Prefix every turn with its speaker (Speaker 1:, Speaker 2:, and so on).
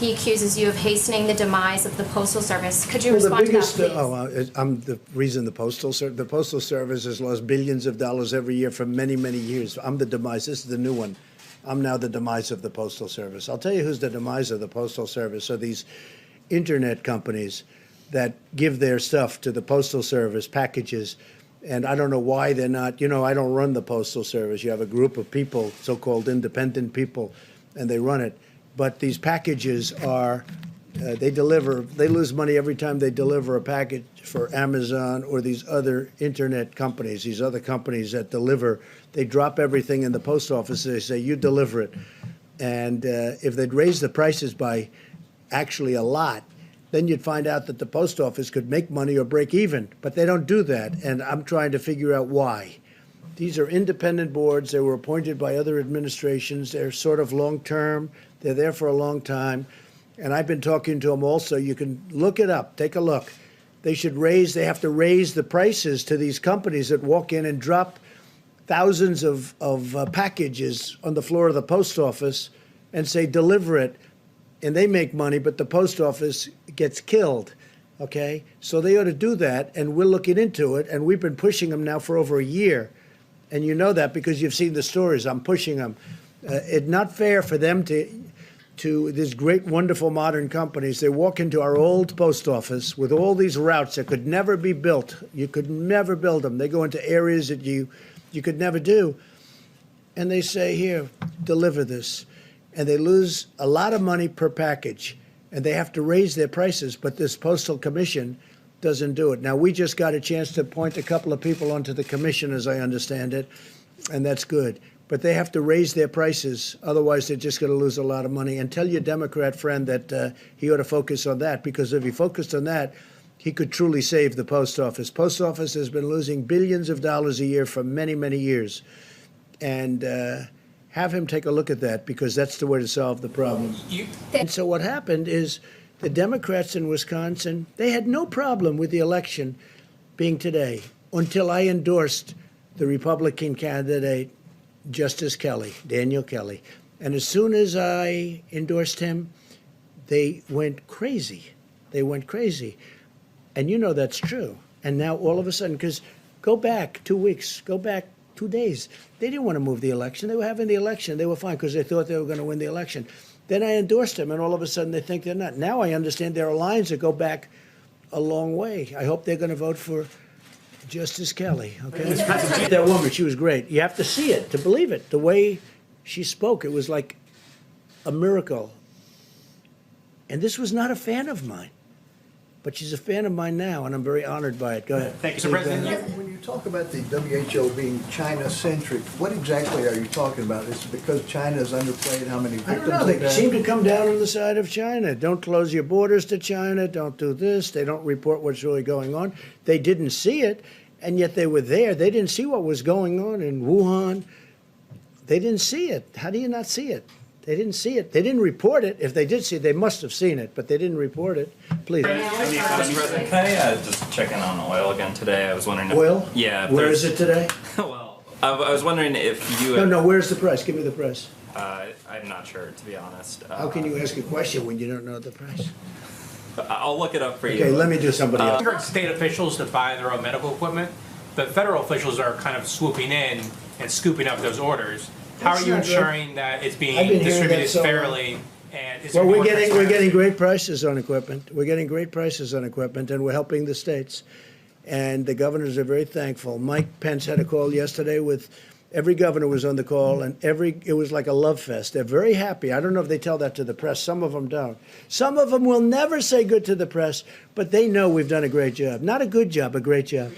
Speaker 1: He accuses you of hastening the demise of the Postal Service. Could you
Speaker 2: Well, the
Speaker 1: respond
Speaker 2: biggest,
Speaker 1: to that, please?
Speaker 2: I'm the reason the Postal Service has lost billions of dollars every year for many, many years. I'm the demise. This is the new one. I'm now the demise of the Postal Service. I'll tell you who's the demise of the Postal Service. So these internet companies that give their stuff to the Postal Service, packages, and I don't know why they're not, I don't run the Postal Service. You have a group of people, so-called independent people, and they run it. But these packages are, they lose money every time they deliver a package for Amazon or these other internet companies, these other companies that deliver. They drop everything in the post office. They say, you deliver it. And if they'd raise the prices by actually a lot, then you'd find out that the post office could make money or break even. But they don't do that, and I'm trying to figure out why. These are independent boards. They were appointed by other administrations. They're sort of long-term. They're there for a long time. And I've been talking to them also. You can look it up. Take a look. They have to raise the prices to these companies that walk in and drop thousands of packages on the floor of the post office and say, deliver it. And they make money, but the post office gets killed, okay? So they ought to do that, and we're looking into it, and we've been pushing them now for over a year. And you know that because you've seen the stories. I'm pushing them. It's not fair for them to these great, wonderful modern companies. They walk into our old post office with all these routes that could never be built. You could never build them. They go into areas that you could never do. And they say, here, deliver this. And they lose a lot of money per package, and they have to raise their prices, but this Postal Commission doesn't do it. Now, we just got a chance to appoint a couple of people onto the commission, as I understand it, and that's good. But they have to raise their prices, otherwise they're just going to lose a lot of money. And tell your Democrat friend that he ought to focus on that, because if he focused on that, he could truly save the post office. Post office has been losing billions of dollars a year for many, many years. And have him take a look at that, because that's the way to solve the problem. And so what happened is the Democrats in Wisconsin, they had no problem with the election being today until I endorsed the Republican candidate, Justice Kelly, Daniel Kelly. And as soon as I endorsed him, they went crazy. They went crazy. And you know that's true. And now all of a sudden, because go back 2 weeks, go back 2 days. They didn't want to move the election. They were having the election. They were fine because they thought they were going to win the election. Then I endorsed them, and all of a sudden they think they're not. Now I understand there are lines that go back a long way. I hope they're going to vote for Justice Kelly. Okay, that woman, she was great. You have to see it to believe it. The way she spoke, it was like a miracle. And this was not a fan of mine, but she's a fan of mine now, and I'm very honored by it. Go ahead.
Speaker 3: Thank you, Mr. President.
Speaker 4: When you talk about the WHO being China-centric, what exactly are you talking about? Is it because China is underplayed how many
Speaker 2: I
Speaker 4: victims
Speaker 2: don't know. They
Speaker 4: it has?
Speaker 2: seem to come down on the side of China. Don't close your borders to China. Don't do this. They don't report what's really going on. They didn't see it, and yet they were there. They didn't see what was going on in Wuhan. They didn't see it. How do you not see it? They didn't see it. They didn't report it. If they did see it, they must have seen it, but they didn't report it. Please.
Speaker 3: Mr. President, can I just check in on oil again today? I was wondering if...
Speaker 2: Oil?
Speaker 3: Yeah.
Speaker 2: Where is it today?
Speaker 3: Well, I was wondering if you...
Speaker 2: No, where's the price? Give me the price.
Speaker 3: I'm not sure, to be honest.
Speaker 2: How can you ask a question when you don't know the price?
Speaker 3: I'll look it up for you.
Speaker 2: Okay, let me do somebody else.
Speaker 5: Encourage state officials to buy their own medical equipment, but federal officials are kind of swooping in and scooping up those orders. How
Speaker 2: That's
Speaker 5: are you
Speaker 2: not right.
Speaker 5: ensuring that it's
Speaker 2: I've
Speaker 5: being
Speaker 2: been hearing that
Speaker 5: distributed
Speaker 2: so long.
Speaker 5: fairly? And is
Speaker 2: Well,
Speaker 5: there
Speaker 2: we're
Speaker 5: more
Speaker 2: getting
Speaker 5: transparency?
Speaker 2: great prices on equipment. We're getting great prices on equipment, and we're helping the states. And the governors are very thankful. Mike Pence had a call yesterday with every governor was on the call, and it was like a love fest. They're very happy. I don't know if they tell that to the press. Some of them don't. Some of them will never say good to the press, but they know we've done a great job. Not a good job, a great job.